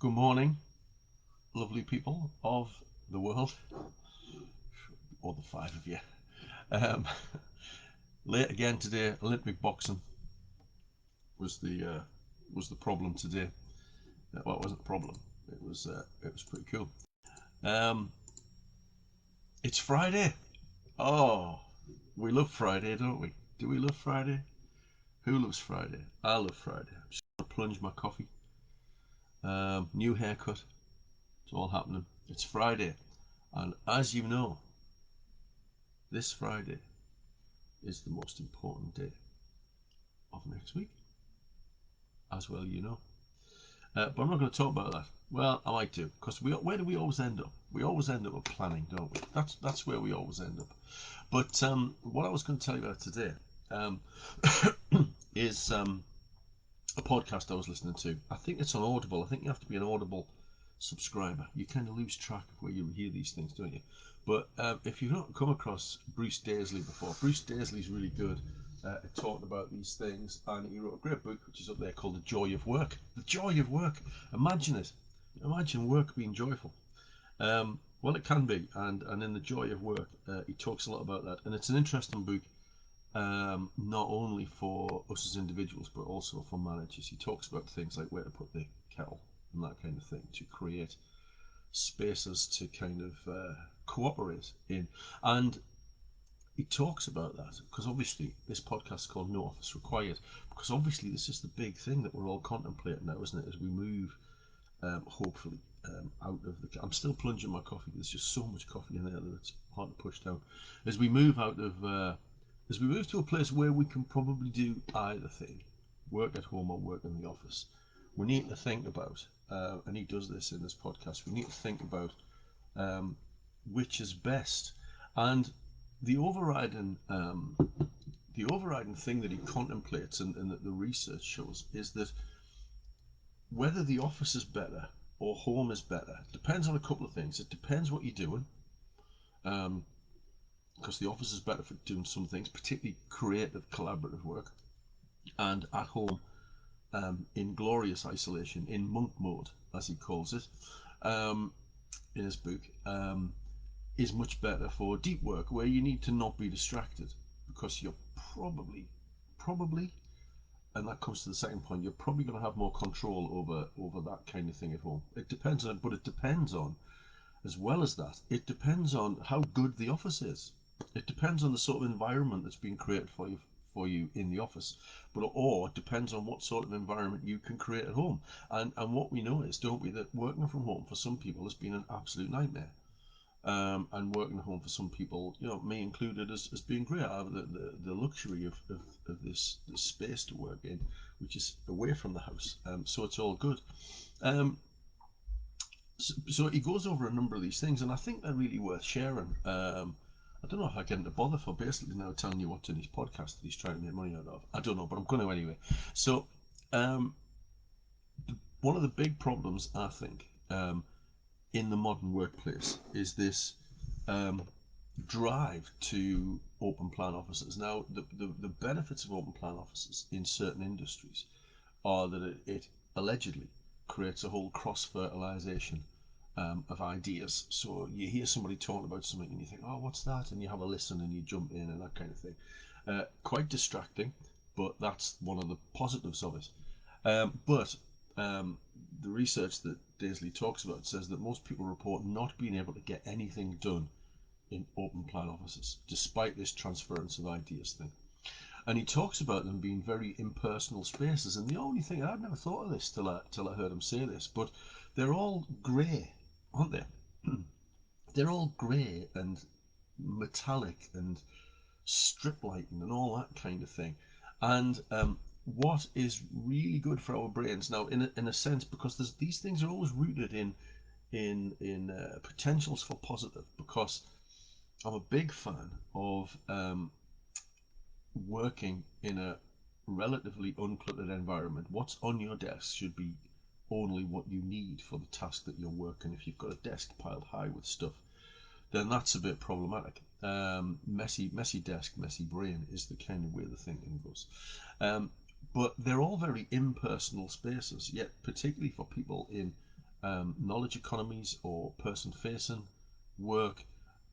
Good morning, lovely people of the world, or the five of you. Um, Late again today. Olympic boxing was the problem today. Well, it wasn't a problem. It was pretty cool. Um, it's Friday. Oh, we love Friday, don't we? Do we love Friday? Who loves Friday? I love Friday. I'm just gonna plunge my coffee. New haircut. It's all happening. It's Friday, and as you know, this Friday is the most important day of next week, as well, you know. But I'm not going to talk about that. Well, I might do, because where do we always end up? We always end up with planning, don't we? That's where we always end up. But what I was going to tell you about today um, is a podcast I was listening to. I think it's on Audible. I think you have to be an Audible subscriber. You kind of lose track of where you hear these things, don't you? But if you've not come across Bruce Daisley before, Bruce Daisley's really good at talking about these things, and he wrote a great book which is up there called The Joy of Work. The Joy of Work. Imagine it. Imagine work being joyful. Well, it can be, and in The Joy of Work, he talks a lot about that, and it's an interesting book. Not only for us as individuals, but also for managers. He talks about things like where to put the kettle and that kind of thing to create spaces to kind of cooperate in. And he talks about that because obviously this podcast is called No Office Required, because obviously this is the big thing that we're all contemplating now, isn't it? As we move, hopefully, out of the. I'm still plunging my coffee. There's just so much coffee in there that it's hard to push down. As we move out of, as we move to a place where we can probably do either thing, work at home or work in the office, we need to think about, and he does this in this podcast. We need to think about um, which is best, and the overriding the overriding thing that he contemplates and that the research shows is that whether the office is better or home is better depends on a couple of things. It depends what you're doing, um, because the office is better for doing some things, particularly creative, collaborative work, and at home, in glorious isolation, in monk mode, as he calls it, um, in his book, is much better for deep work where you need to not be distracted because you're probably, and that comes to the second point, you're probably going to have more control over that kind of thing at home. It depends on, but it depends on, as well as that, it depends on how good the office is. It depends on the sort of environment that's being created for you in the office, but or it depends on what sort of environment you can create at home. And what we know is, don't we, that working from home for some people has been an absolute nightmare. And working at home for some people, me included, as being great. I have the luxury of this space to work in, which is away from the house. So it's all good. Um, so he goes over a number of these things, and I think they're really worth sharing. I don't know if I get into bother for basically now telling you what's in his podcast that he's trying to make money out of. I don't know, but I'm going to anyway. So, um, one of the big problems I think, in the modern workplace is this um, drive to open plan offices. Now, the benefits of open plan offices in certain industries are that it allegedly creates a whole cross fertilization of ideas. So you hear somebody talking about something and you think, oh, what's that? And you have a listen and you jump in and that kind of thing. Quite distracting, but that's one of the positives of it. But the research that Daisley talks about says that most people report not being able to get anything done in open plan offices, despite this transference of ideas thing. And he talks about them being very impersonal spaces. And the only thing, I'd never thought of this till I heard him say this, but they're all grey, aren't they? They're all grey and metallic and strip lighting and all that kind of thing. And what is really good for our brains now, in a sense, because these things are always rooted in potentials for positive. Because I'm a big fan of working in a relatively uncluttered environment. What's on your desk should be only what you need for the task that you're working. If you've got a desk piled high with stuff, then that's a bit problematic. Messy desk, messy brain is the kind of way the thinking goes. But they're all very impersonal spaces, yet particularly for people in knowledge economies or person-facing work.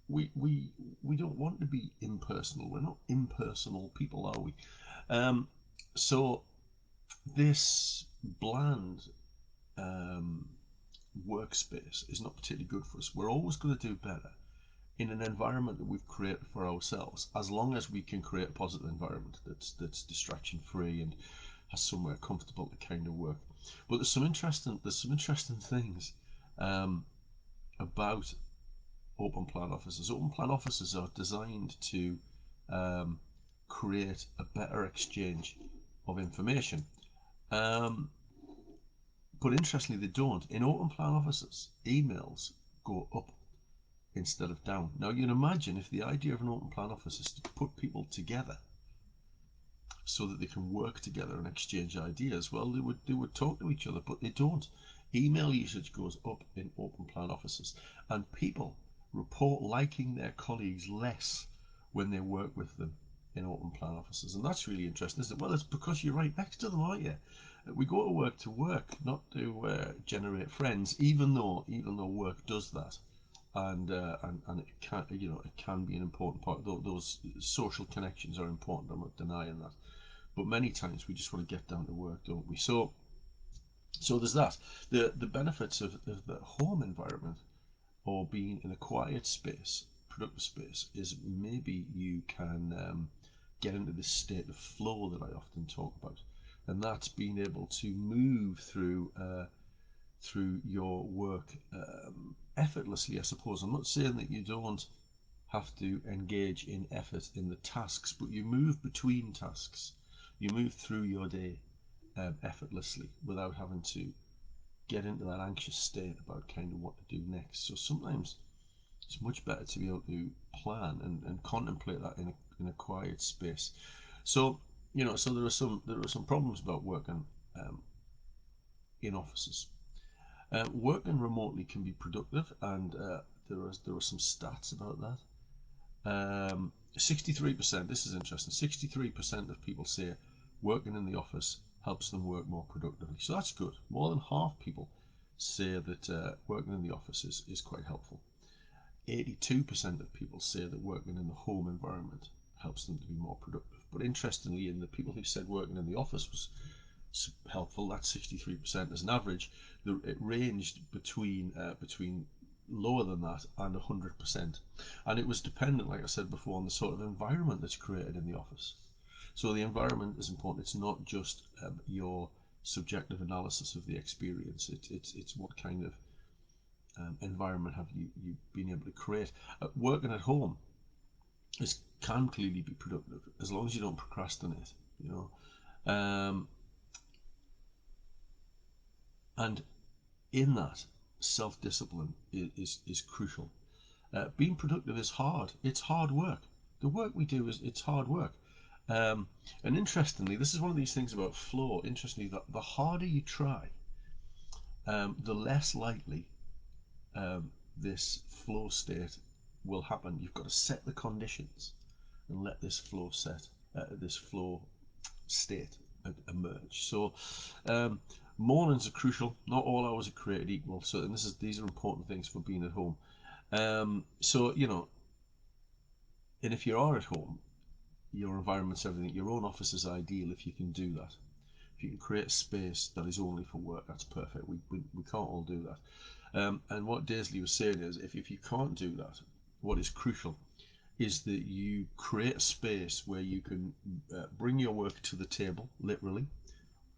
We don't want to be impersonal. We're not impersonal people, are we? Um, so this bland um, workspace is not particularly good for us. We're always going to do better in an environment that we've created for ourselves, as long as we can create a positive environment that's distraction free and has somewhere comfortable to kind of work. But there's some interesting things um, about open plan offices. Open plan offices are designed to um, create a better exchange of information. Um, but interestingly, they don't. In open plan offices, emails go up instead of down. Now, you can imagine if the idea of an open plan office is to put people together so that they can work together and exchange ideas, well, they would talk to each other, but they don't. Email usage goes up in open plan offices, and people report liking their colleagues less when they work with them in open plan offices, and that's really interesting, isn't it? Well, it's because you're right next to them, aren't you? We go to work, not to generate friends, even though work does that. And it can, it can be an important part. Those social connections are important. I'm not denying that, but many times we just want to get down to work, don't we? So there's that. The benefits of the home environment or being in a quiet space, productive space, is maybe you can get into this state of flow that I often talk about, and that's being able to move through your work effortlessly, I suppose. I'm not saying that you don't have to engage in effort in the tasks, but you move between tasks. You move through your day effortlessly without having to get into that anxious state about kind of what to do next. So sometimes it's much better to be able to plan and contemplate that in a quiet space. So so there are some problems about working um, in offices. Working remotely can be productive, and there are some stats about that. 63%. This is interesting. 63% of people say working in the office helps them work more productively. So that's good. More than half people say that working in the office is quite helpful. 82% of people say that working in the home environment helps them to be more productive. But interestingly, in the people who said working in the office was helpful, that's 63% as an average. It ranged between lower than that and 100%, and it was dependent, like I said before, on the sort of environment that's created in the office. So the environment is important. It's not just your subjective analysis of the experience. It's what kind of environment have you been able to create. Working at home can clearly be productive as long as you don't procrastinate. You know, and in that, self-discipline is crucial. Being productive is hard. It's hard work. The work we do it's hard work. And interestingly, this is one of these things about flow. Interestingly, that the harder you try, the less likely this flow state will happen. You've got to set the conditions and let this flow state emerge. So mornings are crucial. Not all hours are created equal. So and these are important things for being at home. So and if you are at home, your environment's everything. Your own office is ideal if you can do that. If you can create a space that is only for work, that's perfect. We can't all do that. And what Daisley was saying is, if you can't do that, what is crucial is that you create a space where you can bring your work to the table, literally,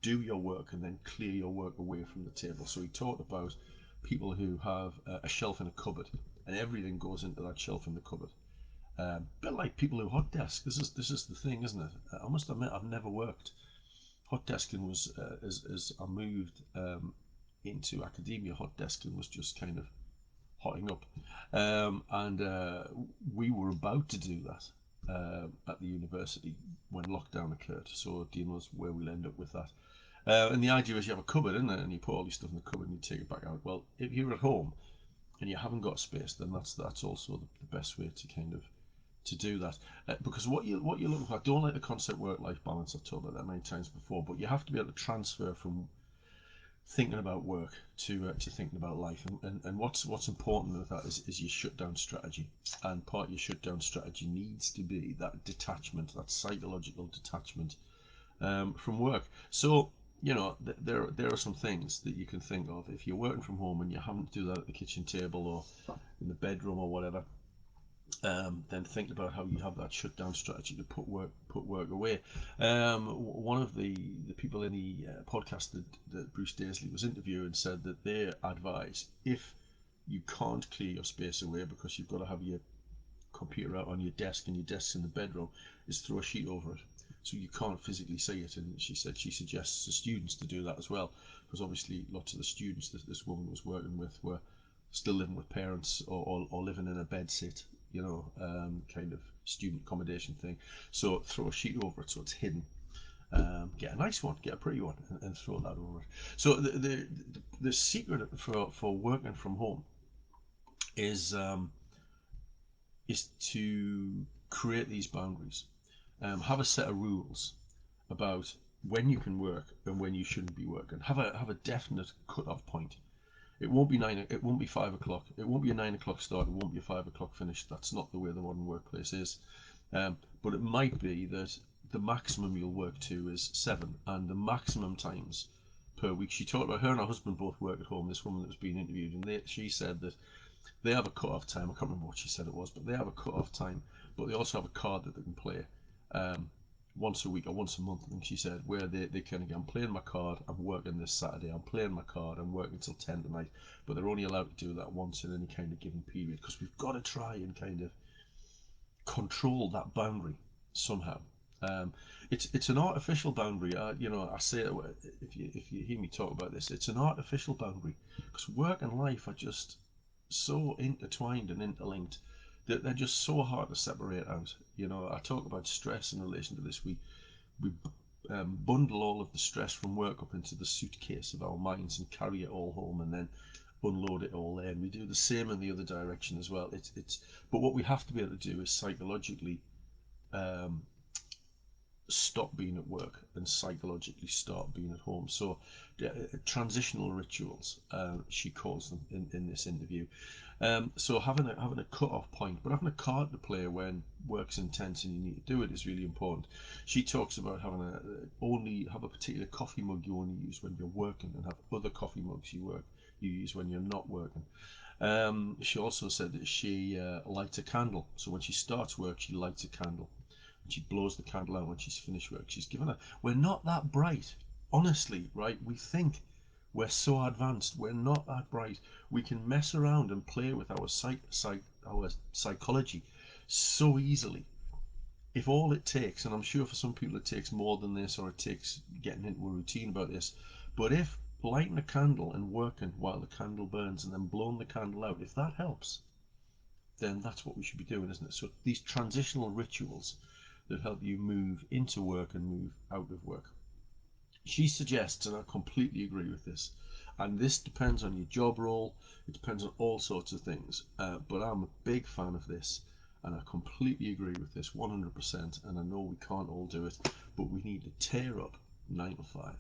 do your work, and then clear your work away from the table. So he talked about people who have a shelf in a cupboard, and everything goes into that shelf in the cupboard. A bit like people who hot desk. This is the thing, isn't it? I must admit, I've never worked. Hot desking was as I moved into academia. Hot desking was just kind of hotting up, and we were about to do that at the university when lockdown occurred. So Dean knows where we'll end up with that. And the idea is you have a cupboard, isn't it? And you put all your stuff in the cupboard and you take it back out. Well, if you're at home and you haven't got space, then that's also the best way to kind of to do that. Because what you're looking for, I don't like the concept work-life balance. I've talked about that many times before, but you have to be able to transfer from thinking about work to thinking about life, and what's important with that is your shutdown strategy. And part of your shutdown strategy needs to be that detachment, that psychological detachment from work. So there are some things that you can think of if you're working from home and you're having to do that at the kitchen table or in the bedroom or whatever. Then think about how you have that shutdown strategy to put work away. One of the people in the podcast that Bruce Daisley was interviewing said that they advise, if you can't clear your space away because you've got to have your computer out on your desk and your desk's in the bedroom, is throw a sheet over it so you can't physically see it. And she said she suggests the students to do that as well, because obviously lots of the students that this woman was working with were still living with parents, or living in a bed sit, kind of student accommodation thing. So throw a sheet over it so it's hidden. Get a nice one, get a pretty one, and throw that over it. So the secret for working from home is to create these boundaries. Have a set of rules about when you can work and when you shouldn't be working. Have a definite cut-off point. It won't be 9. It won't be 5 o'clock. It won't be a 9 o'clock start. It won't be a 5 o'clock finish. That's not the way the modern workplace is. But it might be that the maximum you'll work to is 7, and the maximum times per week. She talked about her and her husband both work at home. This woman that was being interviewed, and she said that they have a cut-off time. I can't remember what she said it was, but they have a cut-off time. But they also have a card that they can play um, once a week or once a month, I think she said, where they kind of go, I'm playing my card, I'm working this Saturday, I'm playing my card, I'm working till 10 tonight. But they're only allowed to do that once in any kind of given period, because we've got to try and kind of control that boundary somehow. Um, it's an artificial boundary. I say it, if you hear me talk about this, it's an artificial boundary, because work and life are just so intertwined and interlinked that they're just so hard to separate out. I talk about stress in relation to this. We bundle all of the stress from work up into the suitcase of our minds and carry it all home, and then unload it all there. And we do the same in the other direction as well. But what we have to be able to do is psychologically um, stop being at work and psychologically start being at home. So transitional rituals, she calls them in this interview. So having a cut-off point, but having a card to play when work's intense and you need to do it is really important. She talks about having only have a particular coffee mug you only use when you're working, and have other coffee mugs you use when you're not working. She also said that she lights a candle. So when she starts work, she lights a candle. And she blows the candle out when she's finished work. She's given her. We're not that bright, honestly, right? We think we're so advanced. We're not that bright. We can mess around and play with our our psychology so easily. If all it takes, and I'm sure for some people it takes more than this, or it takes getting into a routine about this, but if lighting a candle and working while the candle burns and then blowing the candle out, if that helps, then that's what we should be doing, isn't it? So these transitional rituals that help you move into work and move out of work. She suggests, and I completely agree with this, and this depends on your job role, it depends on all sorts of things, but I'm a big fan of this, and I completely agree with this 100%, and I know we can't all do it, but we need to tear up 9 to 5.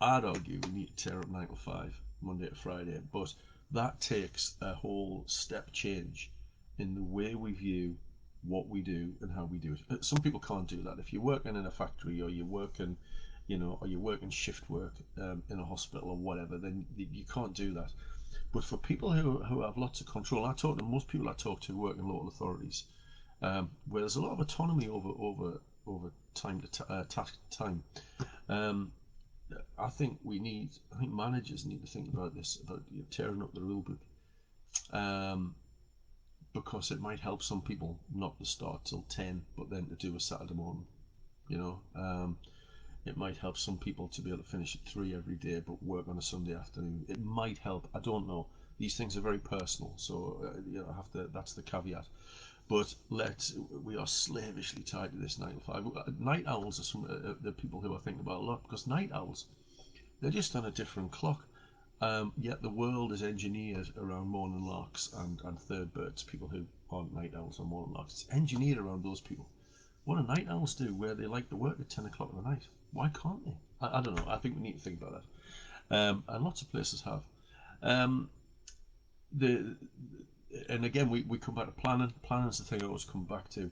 I'd argue we need to tear up 9 to 5, Monday to Friday, but that takes a whole step change in the way we view what we do and how we do it. Some people can't do that. If you're working in a factory, or you're working, or you're working shift work in a hospital or whatever, then you can't do that. But for people who have lots of control, I talk to most people I talk to who work in local authorities, where there's a lot of autonomy over time to task time. Um, I think managers need to think about this, about tearing up the rule book, um, because it might help some people not to start till 10, but then to do a Saturday morning. You know, it might help some people to be able to finish at 3 every day, but work on a Sunday afternoon. It might help. I don't know. These things are very personal, so I have to. That's the caveat. But we are slavishly tied to this 9 to 5. Night owls are some the people who I think about a lot, because night owls, they're just on a different clock. Yet the world is engineered around morning larks and third birds, people who aren't night owls or morning larks. It's engineered around those people. What do night owls do where they like to work at 10 o'clock at night? Why can't they? I don't know. I think we need to think about that. and lots of places have. Um, the and again, we come back to planning. Planning is the thing I always come back to.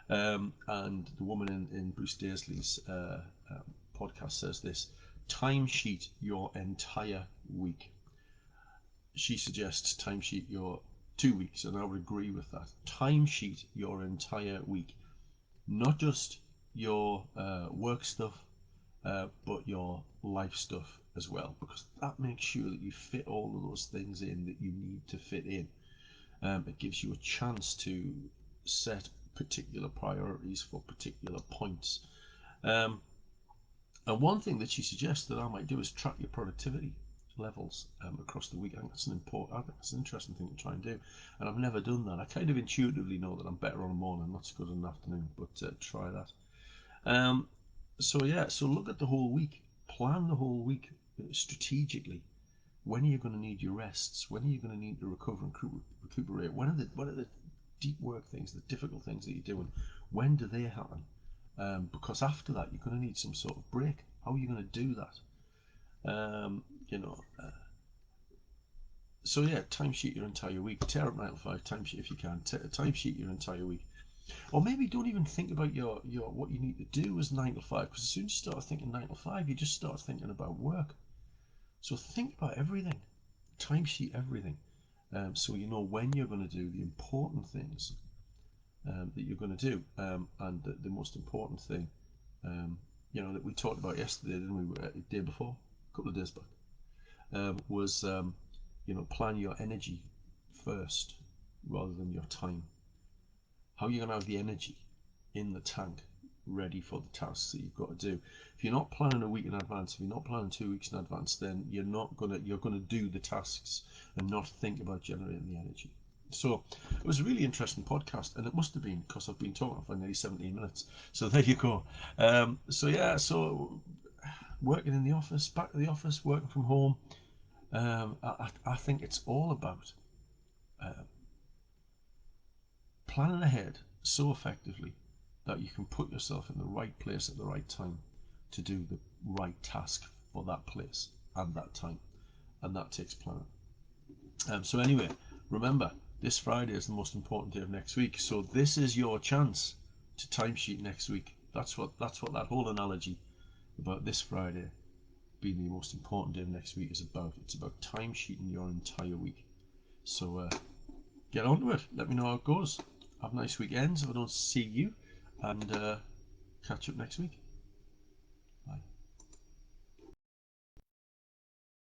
And the woman in Bruce Daisley's podcast says this: timesheet your entire week. She suggests timesheet your 2 weeks, and I would agree with that. Timesheet your entire week, not just your work stuff, but your life stuff as well, because that makes sure that you fit all of those things in that you need to fit in. It gives you a chance to set particular priorities for particular points. Um, and one thing that she suggests that I might do is track your productivity levels across the week. I think that's an interesting thing to try and do. And I've never done that. I kind of intuitively know that I'm better on a morning, not so good on an afternoon, but try that. So look at the whole week, plan the whole week strategically. When are you going to need your rests? When are you going to need to recover and recuperate? What are the deep work things, the difficult things that you're doing? When do they happen? Because after that, you're going to need some sort of break. How are you going to do that? You know. So yeah, timesheet your entire week. Tear up 9 to 5. Timesheet if you can. Timesheet your entire week. Or maybe don't even think about your what you need to do as 9 to 5. Because as soon as you start thinking 9 to 5, you just start thinking about work. So think about everything. Timesheet everything. So you know when you're going to do the important things that you're going to do, and the most important thing, that we talked about yesterday, didn't we? The day before, a couple of days back, was plan your energy first rather than your time. How you're going to have the energy in the tank ready for the tasks that you've got to do. If you're not planning a week in advance, if you're not planning 2 weeks in advance, then you're gonna do the tasks and not think about generating the energy. So it was a really interesting podcast, and it must have been because I've been talking for nearly 17 minutes. So there you go. So working in the office, back to the office, working from home. I think it's all about planning ahead so effectively that you can put yourself in the right place at the right time to do the right task for that place and that time, and that takes planning. So anyway, remember, this Friday is the most important day of next week, so this is your chance to timesheet next week. That's what that whole analogy about this Friday being the most important day of next week is about. It's about timesheeting your entire week. So get on to it. Let me know how it goes. Have a nice weekend if I don't see you, and catch up next week.